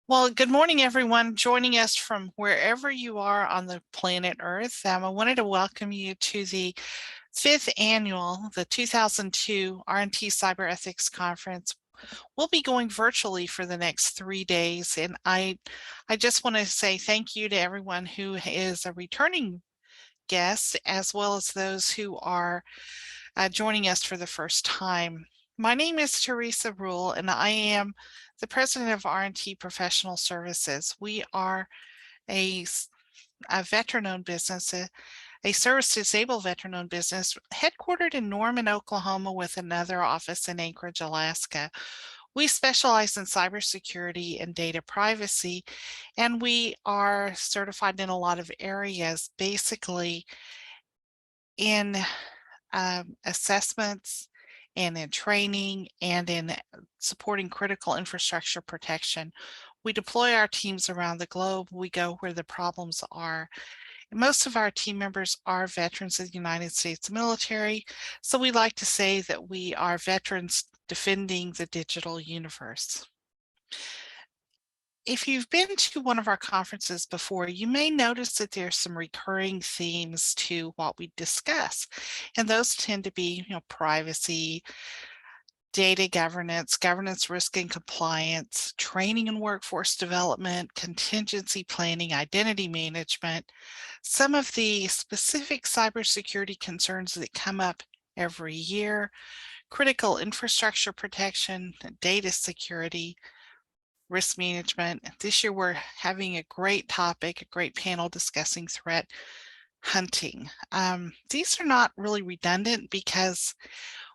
Well, good morning, everyone joining us from wherever you are on the planet Earth. I wanted to welcome you to the fifth annual, the 2002 RNT Cyber Ethics Conference. We'll be going virtually for the next 3 days, and I just want to say thank you to everyone who is a returning guest, as well as those who are joining us for the first time. My name is Teresa Rule, and I am the president of RNT Professional Services. We are a, a veteran-owned business, a service-disabled veteran-owned business headquartered in Norman, Oklahoma, with another office in Anchorage, Alaska. We specialize in cybersecurity and data privacy, and we are certified in a lot of areas, basically in assessments and in training and in supporting critical infrastructure protection. We deploy our teams around the globe. We go where the problems are. Most of our team members are veterans of the United States military, so we like to say that we are veterans defending the digital universe. If you've been to one of our conferences before, you may notice that there's some recurring themes to what we discuss. And those tend to be, privacy, data governance, governance, risk and compliance, training and workforce development, contingency planning, identity management, some of the specific cybersecurity concerns that come up every year, critical infrastructure protection, data security, risk management. This year, we're having a great topic, a great panel discussing threat hunting. These are not really redundant because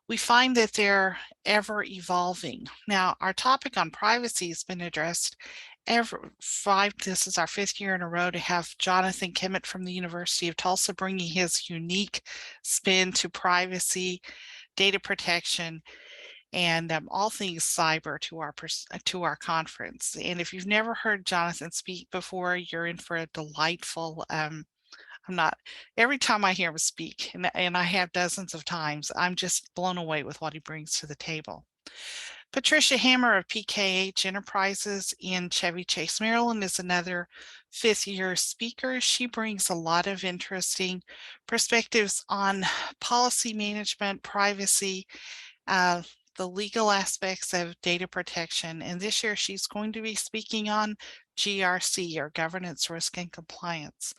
we find that they're ever evolving. Now, our topic on privacy has been addressed this is our fifth year in a row to have Jonathan Kimmett from the University of Tulsa bringing his unique spin to privacy, data protection, and all things cyber to our conference. And if you've never heard Jonathan speak before, you're in for a delightful. I'm not every time I hear him speak, and I have dozens of times, I'm just blown away with what he brings to the table. Patricia Hammer of PKH Enterprises in Chevy Chase, Maryland, is another fifth-year speaker. She brings a lot of interesting perspectives on policy management, privacy, the legal aspects of data protection. And this year she's going to be speaking on GRC, or governance, risk, and compliance.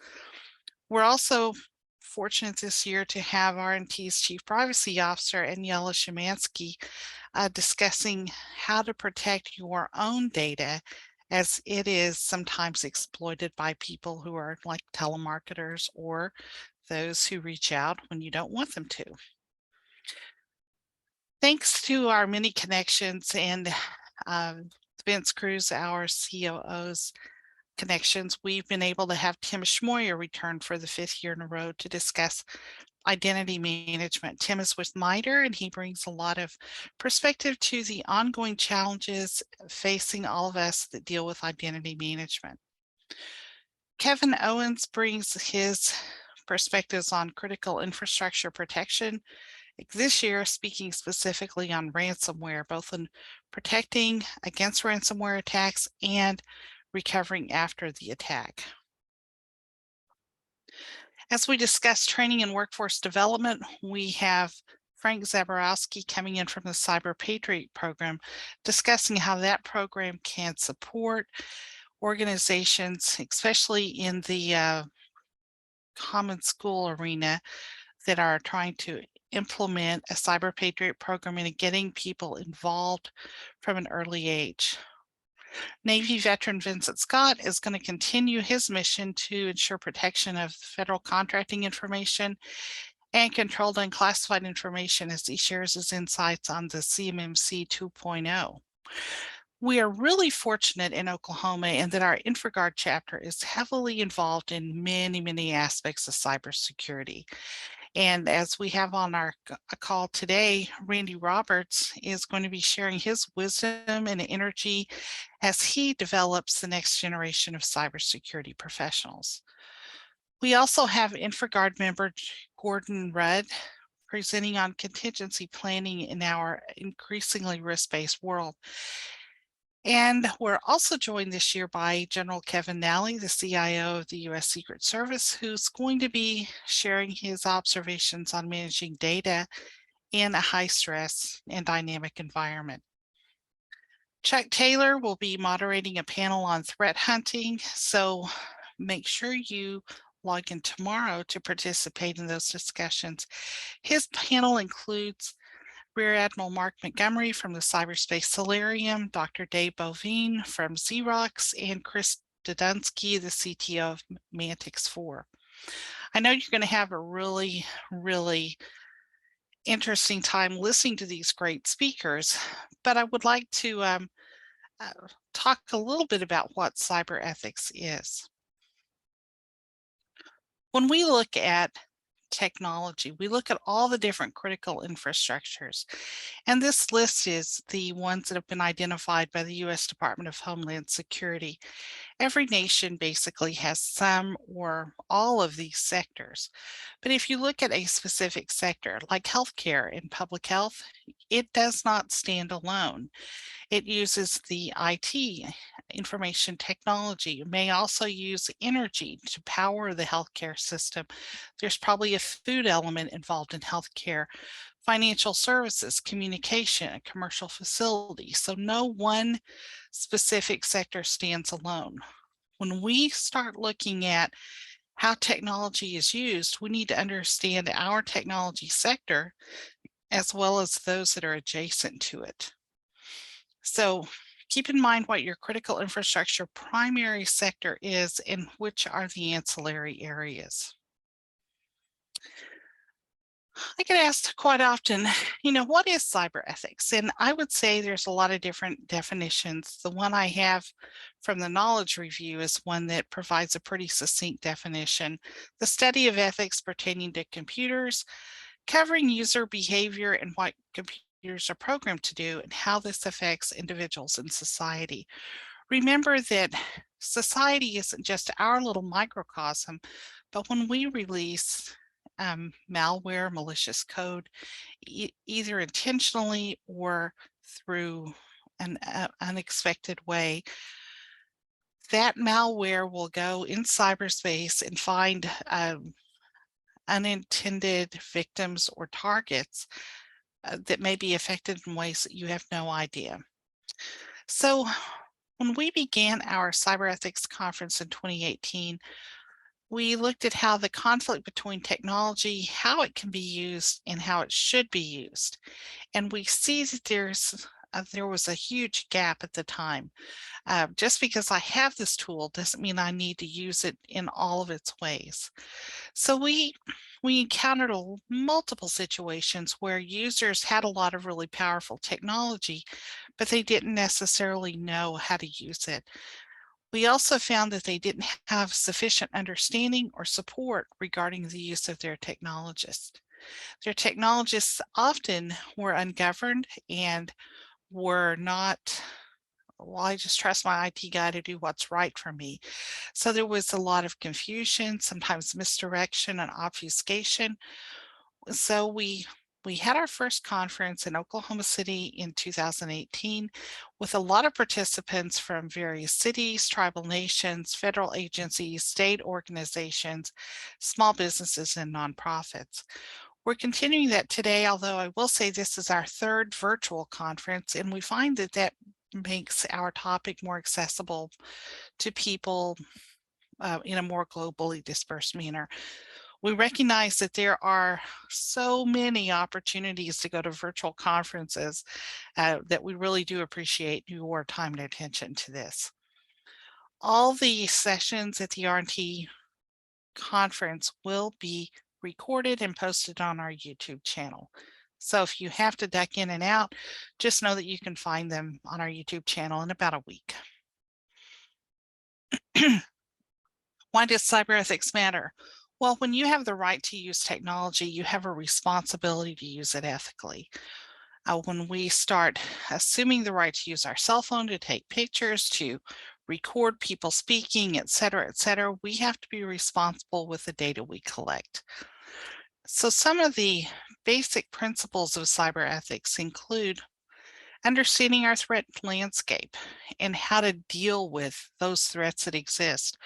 We're also fortunate this year to have RNT's Chief Privacy Officer, Aniela Szymanski, discussing how to protect your own data, as it is sometimes exploited by people who are like telemarketers or those who reach out when you don't want them to. Thanks to our many connections and Vince Cruz, our COO's connections, we've been able to have Tim Schmoyer return for the fifth year in a row to discuss identity management. Tim is with MITRE, and he brings a lot of perspective to the ongoing challenges facing all of us that deal with identity management. Kevin Owens brings his perspectives on critical infrastructure protection, this year speaking specifically on ransomware, both in protecting against ransomware attacks and recovering after the attack. As we discuss training and workforce development, we have Frank Zaborowski coming in from the Cyber Patriot program, discussing how that program can support organizations, especially in the common school arena, that are trying to implement a Cyber Patriot program and getting people involved from an early age. Navy veteran Vincent Scott is going to continue his mission to ensure protection of federal contracting information and controlled unclassified information as he shares his insights on the CMMC 2.0. We are really fortunate in Oklahoma in that our InfraGard chapter is heavily involved in many, many aspects of cybersecurity. And as we have on our call today, Randy Roberts is going to be sharing his wisdom and energy as he develops the next generation of cybersecurity professionals. We also have InfraGard member Gordon Rudd presenting on contingency planning in our increasingly risk-based world. And we're also joined this year by General Kevin Nally, the CIO of the U.S. Secret Service, who's going to be sharing his observations on managing data in a high-stress and dynamic environment. Chuck Taylor will be moderating a panel on threat hunting, so make sure you log in tomorrow to participate in those discussions. His panel includes Rear Admiral Mark Montgomery from the Cyberspace Solarium, Dr. Dave Bovine from Xerox, and Chris Dudunsky, the CTO of Mantix 4. I know you're going to have a really, really interesting time listening to these great speakers, but I would like to talk a little bit about what cyber ethics is. When we look at technology, we look at all the different critical infrastructures, and this list is the ones that have been identified by the U.S. Department of Homeland Security. Every nation basically has some or all of these sectors, but if you look at a specific sector like healthcare and public health, it does not stand alone. It uses the IT, information technology. It may also use energy to power the healthcare system. There's probably a food element involved in healthcare, financial services, communication, a commercial facility. So no one specific sector stands alone. When we start looking at how technology is used, we need to understand our technology sector as well as those that are adjacent to it. So keep in mind what your critical infrastructure primary sector is and which are the ancillary areas. I get asked quite often, what is cyber ethics? And I would say there's a lot of different definitions. The one I have from the knowledge review is one that provides a pretty succinct definition. The study of ethics pertaining to computers, covering user behavior and what computers are programmed to do and how this affects individuals in society. Remember that society isn't just our little microcosm, but when we release malware, malicious code, either intentionally or through an unexpected way, that malware will go in cyberspace and find unintended victims or targets that may be affected in ways that you have no idea. So when we began our cyber ethics conference in 2018, we looked at how the conflict between technology, how it can be used, and how it should be used. And we see that there was a huge gap at the time. Just because I have this tool doesn't mean I need to use it in all of its ways. So we encountered multiple situations where users had a lot of really powerful technology, but they didn't necessarily know how to use it. We also found that they didn't have sufficient understanding or support regarding the use of their technologists. Their technologists often were ungoverned and were not, well, I just trust my IT guy to do what's right for me. So there was a lot of confusion, sometimes misdirection and obfuscation. So we had our first conference in Oklahoma City in 2018 with a lot of participants from various cities, tribal nations, federal agencies, state organizations, small businesses, and nonprofits. We're continuing that today, although I will say this is our third virtual conference, and we find that that makes our topic more accessible to people in a more globally dispersed manner. We recognize that there are so many opportunities to go to virtual conferences that we really do appreciate your time and attention to this. All the sessions at the RNT conference will be recorded and posted on our YouTube channel. So if you have to duck in and out, just know that you can find them on our YouTube channel in about a week. Why does cyber ethics matter? Well, when you have the right to use technology, you have a responsibility to use it ethically. When we start assuming the right to use our cell phone to take pictures, to record people speaking, et cetera, we have to be responsible with the data we collect. So some of the basic principles of cyber ethics include Understanding our threat landscape and how to deal with those threats that exist.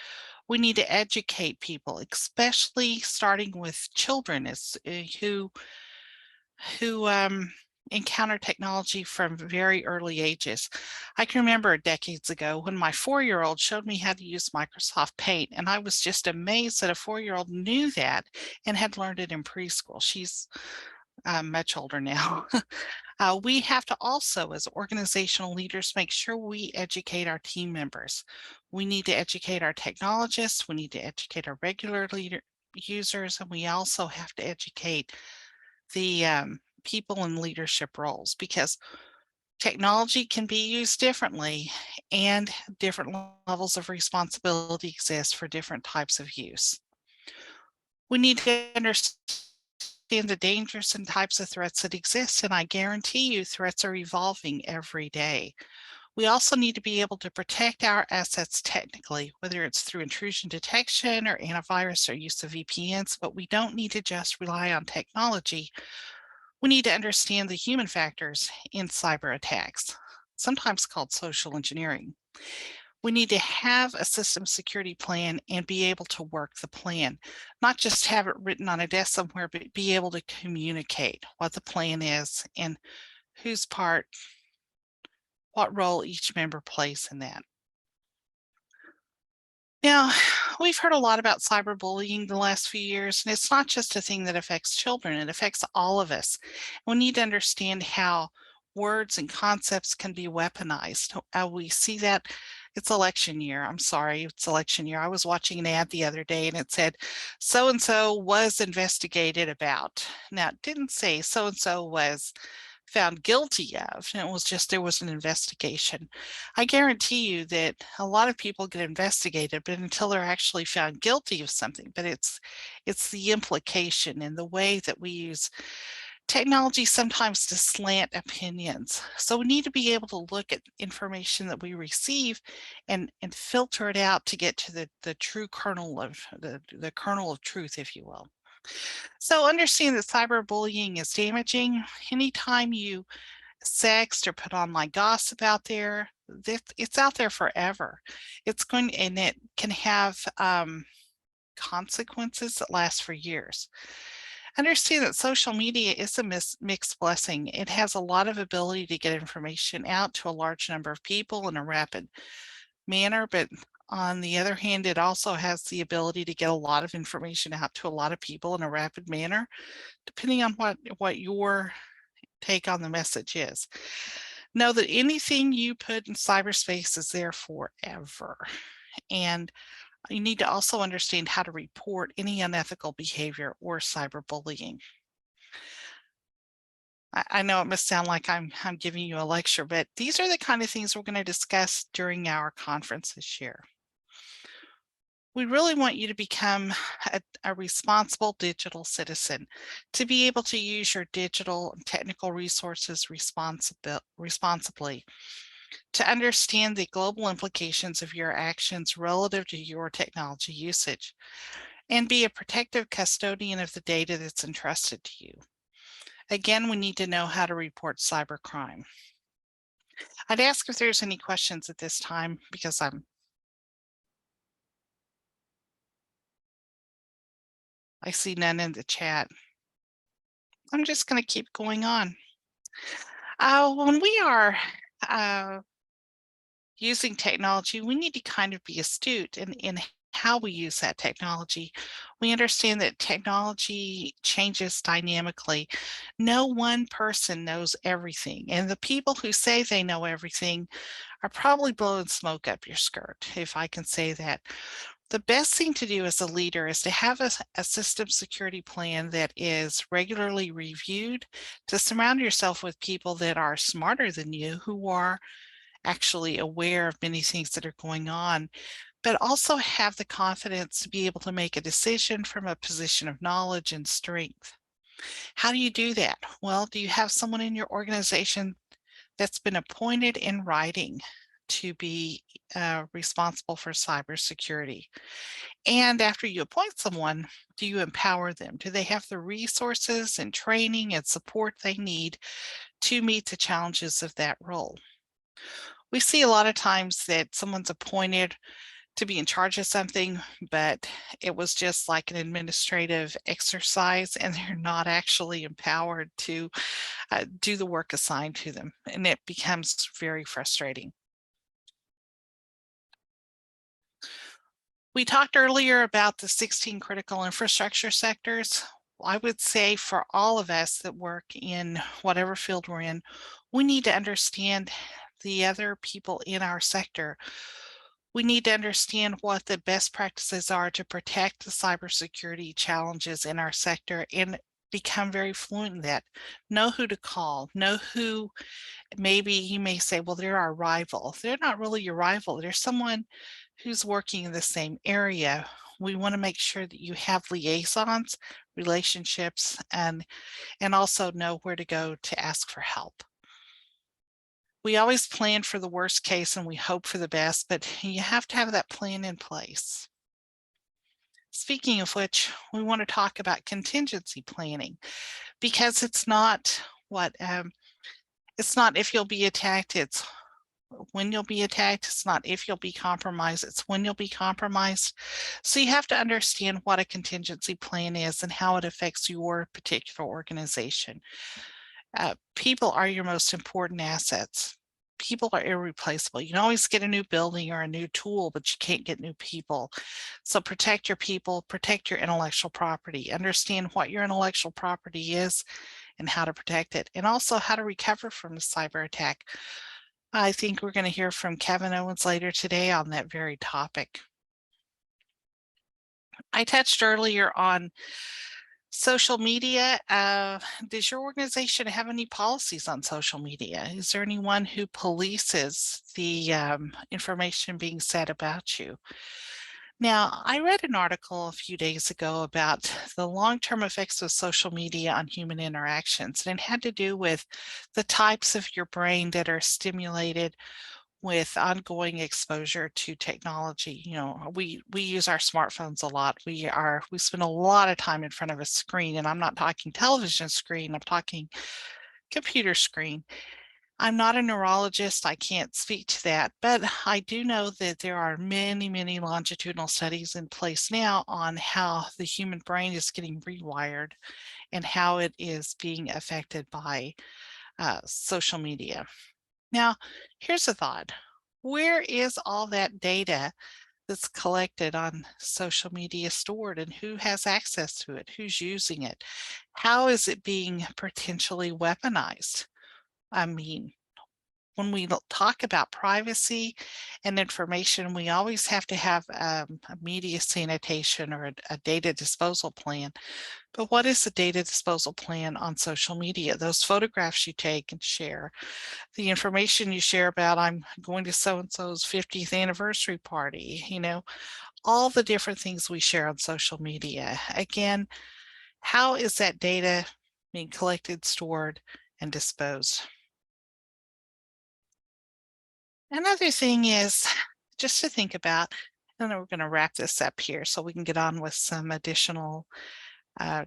We need to educate people, especially starting with children who encounter technology from very early ages. I can remember decades ago when my 4-year-old showed me how to use Microsoft Paint, and I was just amazed that a 4-year-old knew that and had learned it in preschool. She's much older now. We have to also, as organizational leaders, make sure we educate our team members. We need to educate our technologists, we need to educate our regular users, and we also have to educate the people in leadership roles, because technology can be used differently and different levels of responsibility exist for different types of use. We need to understand the dangers and types of threats that exist, and I guarantee you threats are evolving every day. We also need to be able to protect our assets technically, whether it's through intrusion detection or antivirus or use of VPNs, but we don't need to just rely on technology. We need to understand the human factors in cyber attacks, sometimes called social engineering. We need to have a system security plan and be able to work the plan, not just have it written on a desk somewhere, but be able to communicate what the plan is and whose part, what role each member plays in that. Now, we've heard a lot about cyberbullying the last few years, and it's not just a thing that affects children, it affects all of us. We need to understand how words and concepts can be weaponized. We see that it's election year. I'm sorry, it's election year. I was watching an ad the other day and it said, so and so was investigated about. Now, it didn't say so and so was found guilty of, and it was just there was an investigation. I guarantee you that a lot of people get investigated, but until they're actually found guilty of something. But it's the implication and the way that we use technology sometimes to slant opinions. So we need to be able to look at information that we receive and filter it out to get to the true kernel of the kernel of truth, if you will. So understand that cyberbullying is damaging. Anytime you sext or put online gossip out there, it's out there forever. It's going, and it can have consequences that last for years. Understand that social media is a mixed blessing. It has a lot of ability to get information out to a large number of people in a rapid manner, but on the other hand, it also has the ability to get a lot of information out to a lot of people in a rapid manner, depending on what your take on the message is. Know that anything you put in cyberspace is there forever. And you need to also understand how to report any unethical behavior or cyberbullying. I know it must sound like I'm giving you a lecture, but these are the kind of things we're going to discuss during our conference this year. We really want you to become a responsible digital citizen, to be able to use your digital and technical resources responsibly, to understand the global implications of your actions relative to your technology usage, and be a protective custodian of the data that's entrusted to you. Again, we need to know how to report cybercrime. I'd ask if there's any questions at this time, because I see none in the chat. I'm just going to keep going on. When we are using technology, we need to kind of be astute in how we use that technology. We understand that technology changes dynamically. No one person knows everything, and the people who say they know everything are probably blowing smoke up your skirt, if I can say that. The best thing to do as a leader is to have a system security plan that is regularly reviewed, to surround yourself with people that are smarter than you, who are actually aware of many things that are going on, but also have the confidence to be able to make a decision from a position of knowledge and strength. How do you do that? Well, do you have someone in your organization that's been appointed in writing to be responsible for cybersecurity? And after you appoint someone, do you empower them? Do they have the resources and training and support they need to meet the challenges of that role. We see a lot of times that someone's appointed to be in charge of something, but it was just like an administrative exercise, and they're not actually empowered to do the work assigned to them, and it becomes very frustrating. We talked earlier about the 16 critical infrastructure sectors. I would say for all of us that work in whatever field we're in, we need to understand the other people in our sector. We need to understand what the best practices are to protect the cybersecurity challenges in our sector and become very fluent in that. Know who to call, know who. Maybe you may say, well, they're our rival. They're not really your rival. They're someone who's working in the same area. We want to make sure that you have liaisons, relationships, and also know where to go to ask for help. We always plan for the worst case and we hope for the best, but you have to have that plan in place. Speaking of which, we want to talk about contingency planning, because it's not it's not if you'll be attacked, it's when you'll be attacked. It's not if you'll be compromised, it's when you'll be compromised. So you have to understand what a contingency plan is and how it affects your particular organization. People are your most important assets. People are irreplaceable. You can always get a new building or a new tool, but you can't get new people. So protect your people, protect your intellectual property, understand what your intellectual property is and how to protect it, and also how to recover from a cyber attack. I think we're going to hear from Kevin Owens later today on that very topic. I touched earlier on social media. Does your organization have any policies on social media? Is there anyone who polices the information being said about you? Now, I read an article a few days ago about the long-term effects of social media on human interactions, and it had to do with the types of your brain that are stimulated with ongoing exposure to technology. You know, we use our smartphones a lot. We spend a lot of time in front of a screen, and I'm not talking television screen, I'm talking computer screen. I'm not a neurologist, I can't speak to that, but I do know that there are many, many longitudinal studies in place now on how the human brain is getting rewired and how it is being affected by social media. Now, here's a thought. Where is all that data that's collected on social media stored, and who has access to it? Who's using it? How is it being potentially weaponized? I mean, when we talk about privacy and information, we always have to have a media sanitation or a data disposal plan. But what is the data disposal plan on social media? Those photographs you take and share, the information you share about, I'm going to so-and-so's 50th anniversary party, you know, all the different things we share on social media. Again, how is that data being collected, stored, and disposed? Another thing is just to think about, and then we're going to wrap this up here so we can get on with some additional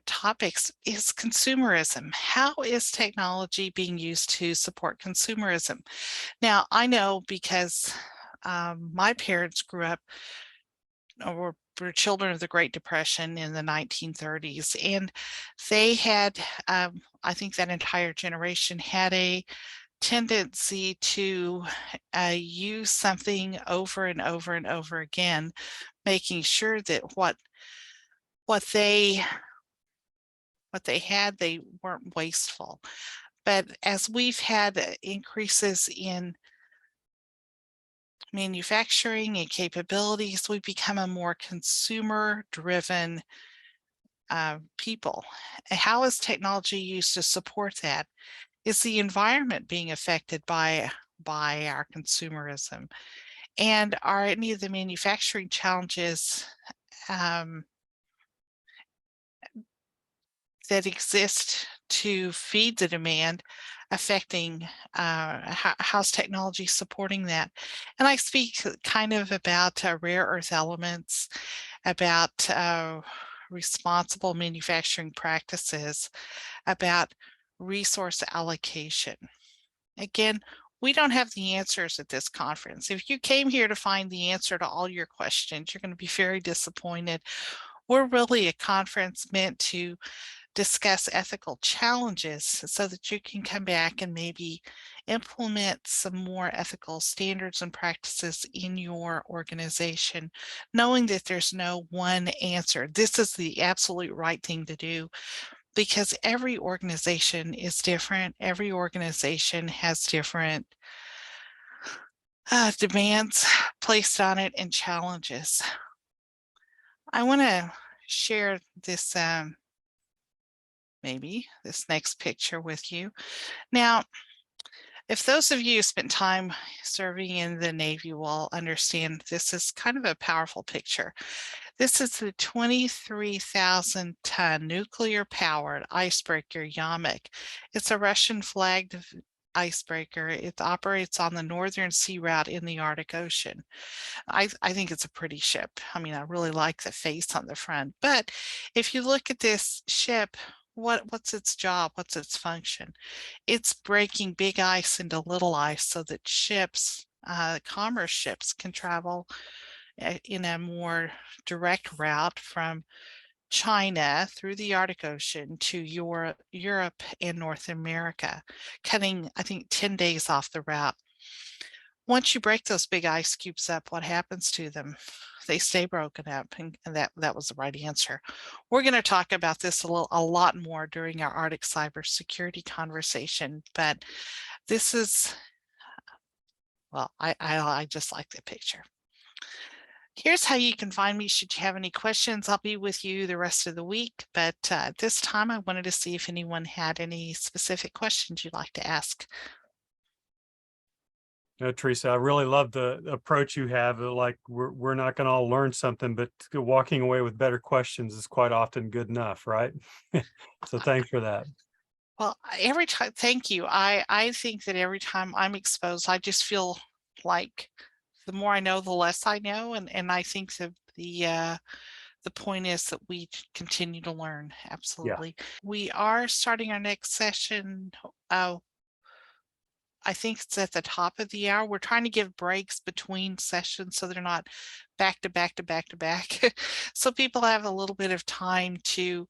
topics, is consumerism. How is technology being used to support consumerism? Now, I know because my parents grew up, or were children of the Great Depression in the 1930s, and they had, I think that entire generation had a tendency to use something over and over and over again, making sure that what they had, they weren't wasteful. But as we've had increases in manufacturing and capabilities, we've become a more consumer-driven people. How is technology used to support that? Is the environment being affected by our consumerism? And are any of the manufacturing challenges that exist to feed the demand affecting how's technology supporting that? And I speak kind of about rare earth elements, about responsible manufacturing practices, about resource allocation. Again, we don't have the answers at this conference. If you came here to find the answer to all your questions, you're going to be very disappointed. We're really a conference meant to discuss ethical challenges so that you can come back and maybe implement some more ethical standards and practices in your organization, knowing that there's no one answer. This is the absolute right thing to do because every organization is different. Every organization has different demands placed on it and challenges. I want to share this maybe this next picture with you. Now, if those of you who spent time serving in the Navy will understand this is kind of a powerful picture. This is the 23,000-ton nuclear-powered icebreaker Yamak. It's a Russian-flagged icebreaker. It operates on the Northern Sea Route in the Arctic Ocean. I think it's a pretty ship. I mean, I really like the face on the front. But if you look at this ship, what's its job? What's its function? It's breaking big ice into little ice so that ships, commerce ships, can travel in a more direct route from China through the Arctic Ocean to Europe and North America, cutting, I think, 10 days off the route. Once you break those big ice cubes up, what happens to them? They stay broken up, and that was the right answer. We're going to talk about this a lot more during our Arctic cybersecurity conversation, but this is, well, I just like the picture. Here's how you can find me should you have any questions. I'll be with you the rest of the week, but at this time I wanted to see if anyone had any specific questions you'd like to ask. Teresa, I really love the approach you have. Like we're not going to all learn something, but walking away with better questions is quite often good enough, right? So thanks for that. Well, every time, thank you. I think that every time I'm exposed, I just feel like the more I know, the less I know, and I think that the point is that we continue to learn. Absolutely. Yeah. We are starting our next session. I think it's at the top of the hour. We're trying to give breaks between sessions so they're not back to back to back to back. So people have a little bit of time to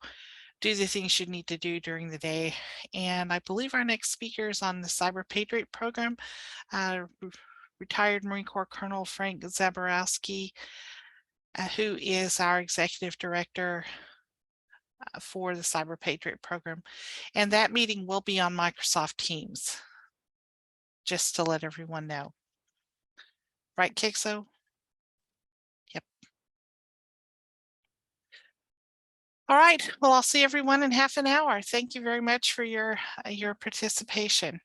do the things you need to do during the day. And I believe our next speaker is on the Cyber Patriot program. Retired Marine Corps Colonel Frank Zaborowski, who is our executive director for the Cyber Patriot program. And that meeting will be on Microsoft Teams, just to let everyone know. Right, Kixo? Yep. All right. Well, I'll see everyone in half an hour. Thank you very much for your participation.